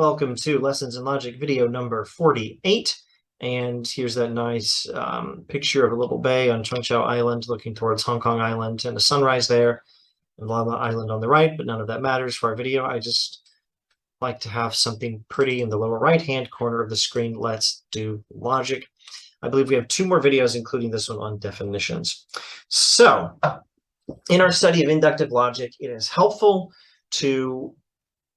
Welcome to Lessons in Logic video number 48. And here's that nice picture of a little bay on Chungcheou Island looking towards Hong Kong Island and a sunrise there and Llama Island on the right, but none of that matters for our video. I just like to have something pretty in the lower right-hand corner of the screen. Let's do logic. I believe we have two more videos, including this one on definitions. So in our study of inductive logic, it is helpful to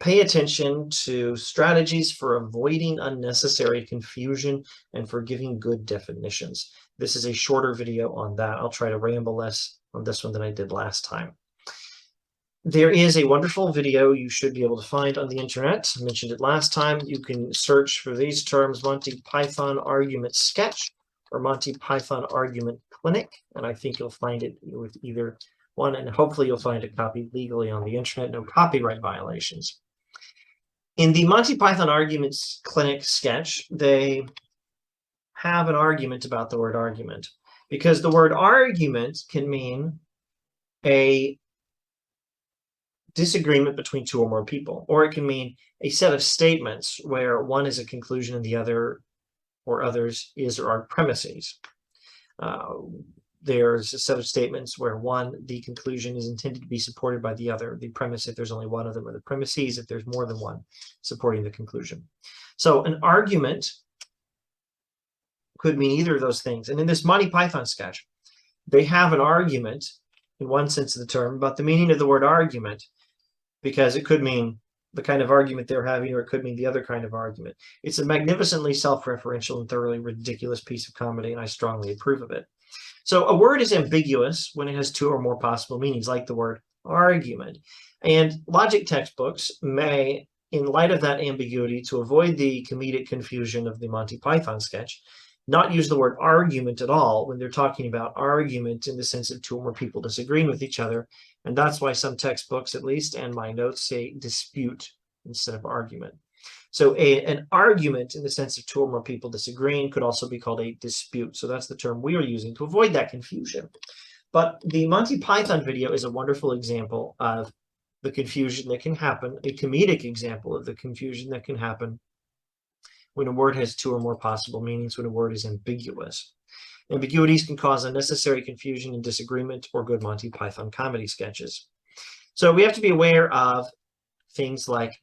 pay attention to strategies for avoiding unnecessary confusion and for giving good definitions. This is a shorter video on that. I'll try to ramble less on this one than I did last time. There is a wonderful video you should be able to find on the internet. I mentioned it last time. You can search for these terms, Monty Python Argument Sketch or Monty Python Argument Clinic, and I think you'll find it with either one, and hopefully you'll find a copy legally on the internet, no copyright violations. In the Monty Python Arguments Clinic sketch, they have an argument about the word argument, because the word argument can mean a disagreement between two or more people, or it can mean a set of statements where one is a conclusion and the other or others is or are premises. There's a set of statements where one, the conclusion is intended to be supported by the other, the premise if there's only one of them, or the premises if there's more than one supporting the conclusion. So an argument could mean either of those things. And in this Monty Python sketch, they have an argument in one sense of the term about the meaning of the word argument, because it could mean the kind of argument they're having, or it could mean the other kind of argument. It's a magnificently self-referential and thoroughly ridiculous piece of comedy, and I strongly approve of it. So a word is ambiguous when it has two or more possible meanings, like the word argument. And logic textbooks may, in light of that ambiguity, to avoid the comedic confusion of the Monty Python sketch, not use the word argument at all when they're talking about argument in the sense of two or more people disagreeing with each other. And that's why some textbooks, at least, and my notes say dispute instead of argument. So an argument in the sense of two or more people disagreeing could also be called a dispute. So that's the term we are using to avoid that confusion. But the Monty Python video is a wonderful example of the confusion that can happen, a comedic example of the confusion that can happen when a word has two or more possible meanings, when a word is ambiguous. Ambiguities can cause unnecessary confusion and disagreement, or good Monty Python comedy sketches. So we have to be aware of things like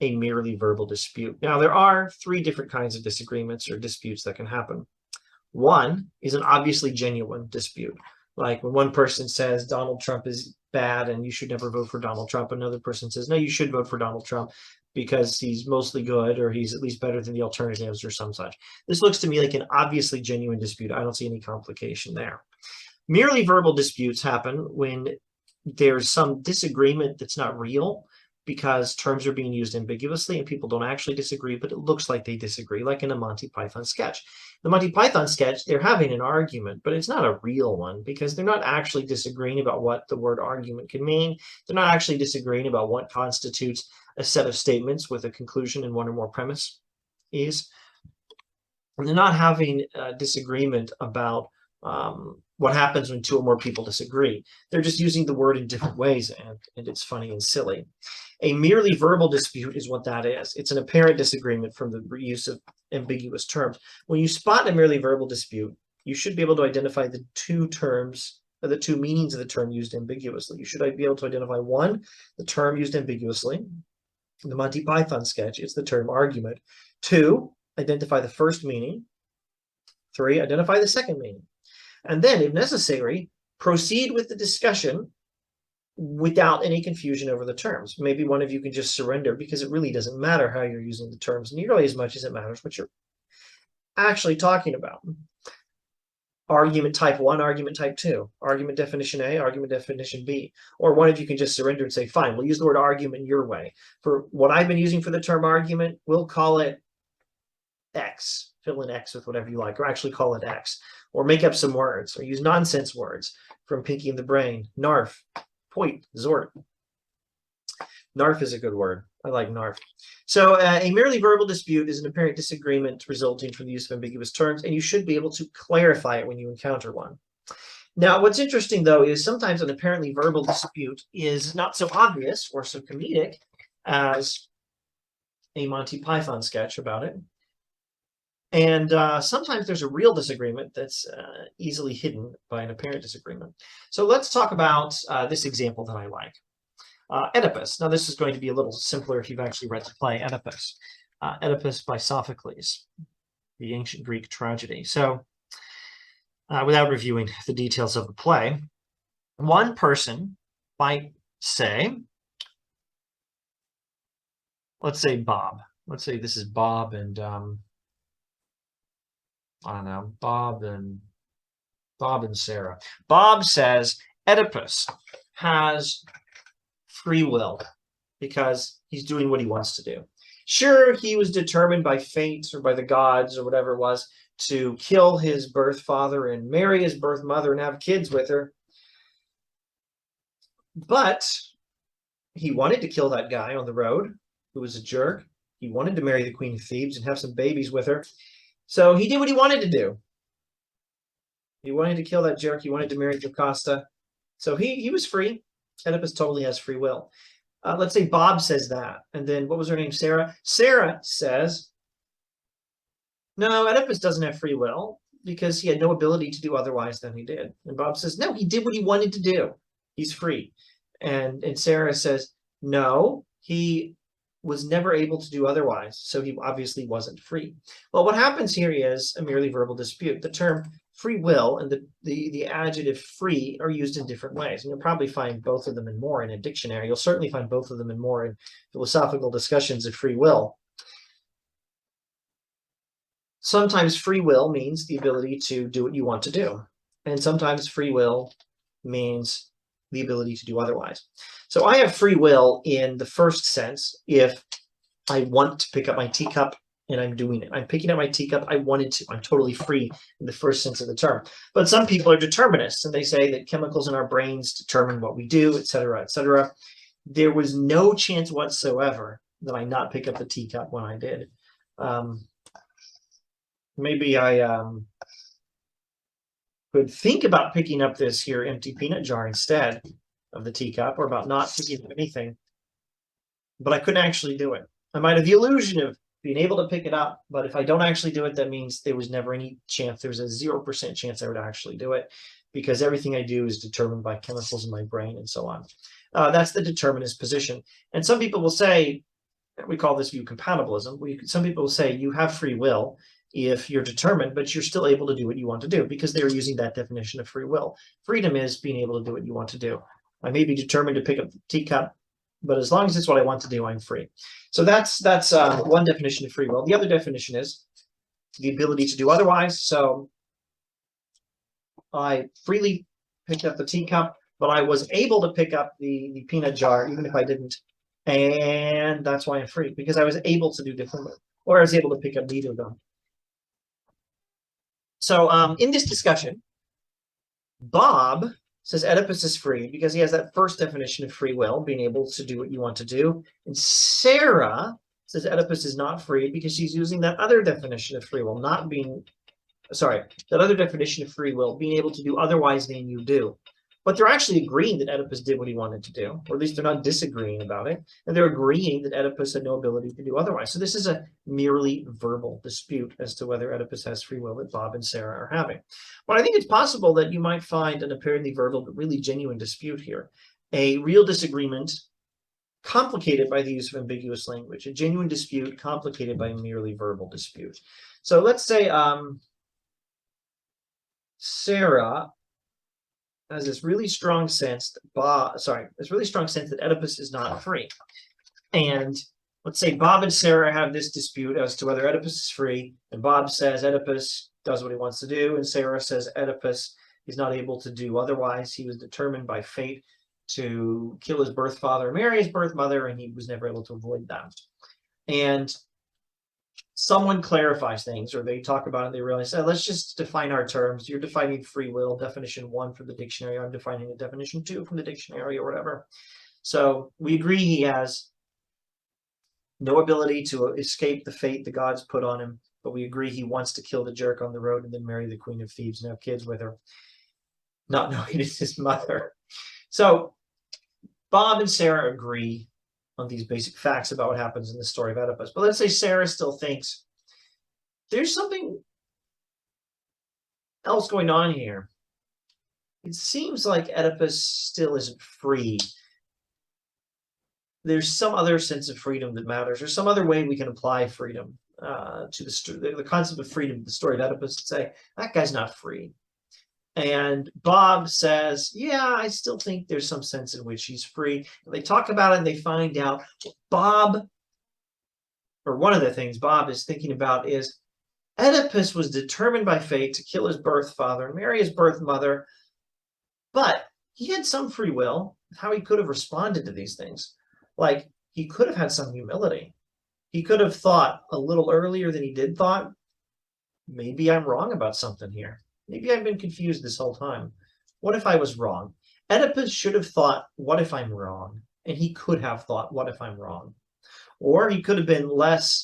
a merely verbal dispute. Now, there are three different kinds of disagreements or disputes that can happen. One is an obviously genuine dispute, like when one person says Donald Trump is bad and you should never vote for Donald Trump. Another person says, no, you should vote for Donald Trump because he's mostly good, or he's at least better than the alternatives, or some such. This looks to me like an obviously genuine dispute. I don't see any complication there. Merely verbal disputes happen when there's some disagreement that's not real, because terms are being used ambiguously and people don't actually disagree, but it looks like they disagree, like in a Monty Python sketch. The Monty Python sketch, they're having an argument, but it's not a real one, because they're not actually disagreeing about what the word argument can mean. They're not actually disagreeing about what constitutes a set of statements with a conclusion and one or more premise is. And they're not having a disagreement about what happens when two or more people disagree. They're just using the word in different ways, and it's funny and silly. A merely verbal dispute is what that is. It's an apparent disagreement from the use of ambiguous terms. When you spot a merely verbal dispute, you should be able to identify the two terms, or the two meanings of the term used ambiguously. You should be able to identify, one, the term used ambiguously. In the Monty Python sketch, it's the term argument. Two, identify the first meaning. Three, identify the second meaning. And then, if necessary, proceed with the discussion without any confusion over the terms. Maybe one of you can just surrender, because it really doesn't matter how you're using the terms, nearly as much as it matters what you're actually talking about. Argument type 1, argument type 2, argument definition A, argument definition B. Or one of you can just surrender and say, fine, we'll use the word argument your way. For what I've been using for the term argument, we'll call it X. Fill in X with whatever you like, or actually call it X. Or make up some words, or use nonsense words from Pinky and the Brain. Narf, point, zort. Narf is a good word. I like narf. So a merely verbal dispute is an apparent disagreement resulting from the use of ambiguous terms, and you should be able to clarify it when you encounter one. Now, what's interesting, though, is sometimes an apparently verbal dispute is not so obvious or so comedic as a Monty Python sketch about it. And sometimes there's a real disagreement that's easily hidden by an apparent disagreement. So let's talk about this example that I like. Oedipus. Now, this is going to be a little simpler if you've actually read the play Oedipus. Oedipus by Sophocles, the ancient Greek tragedy. So without reviewing the details of the play, one person might say, let's say Bob. Let's say this is Bob and I don't know, Bob and Sarah. Bob says Oedipus has free will because he's doing what he wants to do. Sure, he was determined by fate or by the gods or whatever it was to kill his birth father and marry his birth mother and have kids with her. But he wanted to kill that guy on the road who was a jerk. He wanted to marry the Queen of Thebes and have some babies with her. So he did what he wanted to do. He wanted to kill that jerk. He wanted to marry Jocasta. So he was free. Oedipus totally has free will. Let's say Bob says that. And then what was her name? Sarah. Sarah says, no, Oedipus doesn't have free will because he had no ability to do otherwise than he did. And Bob says, no, he did what he wanted to do. He's free. And Sarah says, no, he was never able to do otherwise, so he obviously wasn't free. Well, what happens here is a merely verbal dispute. The term free will and the adjective free are used in different ways. And you'll probably find both of them and more in a dictionary. You'll certainly find both of them and more in philosophical discussions of free will. Sometimes free will means the ability to do what you want to do. And sometimes free will means the ability to do otherwise. So I have free will in the first sense if I want to pick up my teacup and I'm doing it. I'm picking up my teacup. I wanted to. I'm totally free in the first sense of the term. But some people are determinists, and they say that chemicals in our brains determine what we do, et cetera, et cetera. There was no chance whatsoever that I not pick up the teacup when I did. Maybe I could think about picking up this here empty peanut jar instead of the teacup, or about not picking up anything, but I couldn't actually do it. I might have the illusion of being able to pick it up, but if I don't actually do it, that means there was never any chance. There's a 0% chance I would actually do it because everything I do is determined by chemicals in my brain and so on. That's the determinist position. And some people will say, we call this view compatibilism. Some people will say you have free will if you're determined, but you're still able to do what you want to do because they're using that definition of free will. Freedom is being able to do what you want to do. I may be determined to pick up the teacup, but as long as it's what I want to do, I'm free. So that's one definition of free will. The other definition is the ability to do otherwise. So I freely picked up the teacup, but I was able to pick up the peanut jar, even if I didn't. And that's why I'm free, because I was able to do differently, or I was able to pick up neither of them. So in this discussion, Bob says Oedipus is free because he has that first definition of free will, being able to do what you want to do. And Sarah says Oedipus is not free because she's using that other definition of free will, that other definition of free will, being able to do otherwise than you do. But they're actually agreeing that Oedipus did what he wanted to do, or at least they're not disagreeing about it. And they're agreeing that Oedipus had no ability to do otherwise. So this is a merely verbal dispute as to whether Oedipus has free will that Bob and Sarah are having. But I think it's possible that you might find an apparently verbal but really genuine dispute here. A real disagreement complicated by the use of ambiguous language. A genuine dispute complicated by a merely verbal dispute. So let's say Sarah has this really strong sense that Oedipus is not free. And let's say Bob and Sarah have this dispute as to whether Oedipus is free, and Bob says Oedipus does what he wants to do, and Sarah says Oedipus is not able to do otherwise. He was determined by fate to kill his birth father and marry his birth mother, and he was never able to avoid that. And someone clarifies things, or they talk about it, they realize, let's just define our terms. You're defining free will, definition 1 from the dictionary. I'm defining a definition 2 from the dictionary, or whatever. So we agree he has no ability to escape the fate the gods put on him, but we agree he wants to kill the jerk on the road and then marry the Queen of Thebes and have kids with her, not knowing it's his mother. So Bob and Sarah agree on these basic facts about what happens in the story of Oedipus. But let's say Sarah still thinks there's something else going on here. It seems like Oedipus still isn't free. There's some other sense of freedom that matters. There's some other way we can apply freedom to the concept of freedom, the story of Oedipus, and say, that guy's not free. And Bob says, yeah, I still think there's some sense in which he's free. And they talk about it and they find out Bob, or one of the things Bob is thinking about is Oedipus was determined by fate to kill his birth father and marry his birth mother, but he had some free will of how he could have responded to these things. Like, he could have had some humility. He could have thought a little earlier than he did thought, maybe I'm wrong about something here. Maybe I've been confused this whole time. What if I was wrong? Oedipus should have thought, what if I'm wrong? And he could have thought, what if I'm wrong? Or he could have been less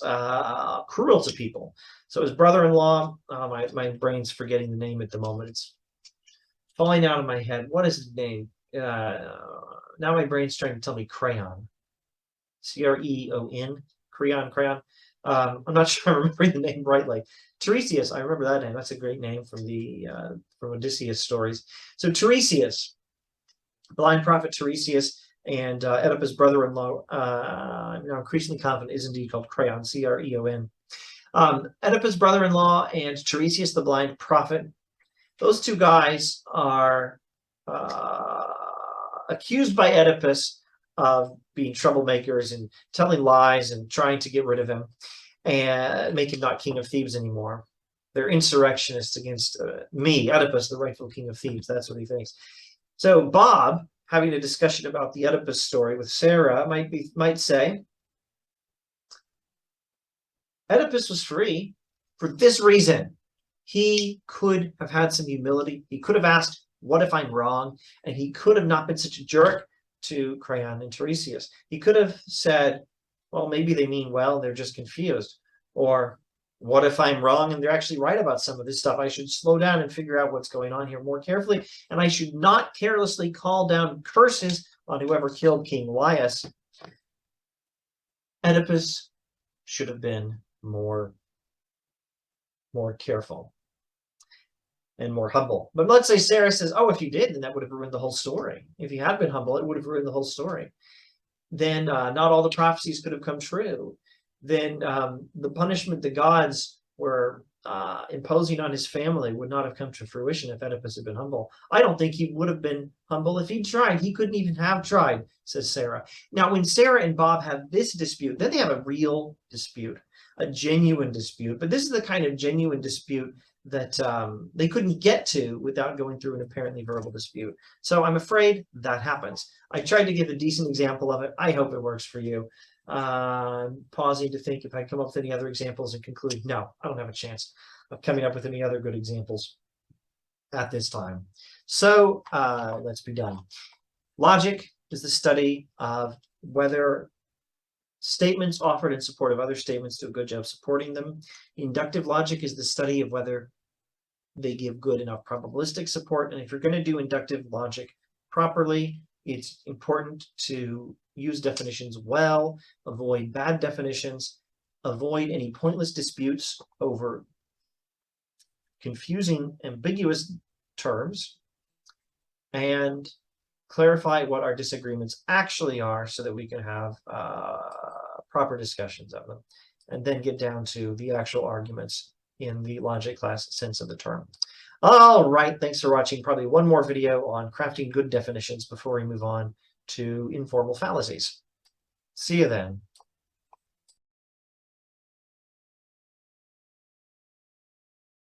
cruel to people. So his brother-in-law, my brain's forgetting the name at the moment. It's falling out of my head. What is his name? Now my brain's trying to tell me Creon. C-R-E-O-N. Creon. I'm not sure I'm remembering the name rightly. Tiresias, I remember that name. That's a great name from the from Odysseus stories. So Tiresias, blind prophet Tiresias, and Oedipus' brother-in-law, I'm now increasingly confident, is indeed called Creon, C-R-E-O-N. Oedipus' brother-in-law and Tiresias, the blind prophet, those two guys are accused by Oedipus of being troublemakers and telling lies and trying to get rid of him and make him not king of Thebes anymore. They're insurrectionists against me, Oedipus, the rightful king of Thebes. That's what he thinks. So Bob, having a discussion about the Oedipus story with Sarah, might say, Oedipus was free for this reason. He could have had some humility. He could have asked, what if I'm wrong? And he could have not been such a jerk to Creon and Tiresias. He could have said, well, maybe they mean well, they're just confused. Or what if I'm wrong and they're actually right about some of this stuff? I should slow down and figure out what's going on here more carefully. And I should not carelessly call down curses on whoever killed King Laius. Oedipus should have been more careful and more humble. But let's say Sarah says, oh, if you did, then that would have ruined the whole story. If you had been humble, it would have ruined the whole story. Then not all the prophecies could have come true. Then the punishment the gods were imposing on his family would not have come to fruition if Oedipus had been humble. I don't think he would have been humble if he'd tried. He couldn't even have tried, says Sarah. Now, when Sarah and Bob have this dispute, then they have a real dispute, a genuine dispute. But this is the kind of genuine dispute that they couldn't get to without going through an apparently verbal dispute. So I'm afraid that happens. I tried to give a decent example of it. I hope it works for you. Pausing to think if I come up with any other examples and conclude, no, I don't have a chance of coming up with any other good examples at this time. So let's be done. Logic is the study of whether statements offered in support of other statements do a good job supporting them. Inductive logic is the study of whether they give good enough probabilistic support. And if you're going to do inductive logic properly, it's important to use definitions well, avoid bad definitions, avoid any pointless disputes over confusing, ambiguous terms, and clarify what our disagreements actually are so that we can have proper discussions of them, and then get down to the actual arguments in the logic class sense of the term. All right, thanks for watching. Probably one more video on crafting good definitions before we move on to informal fallacies. See you then.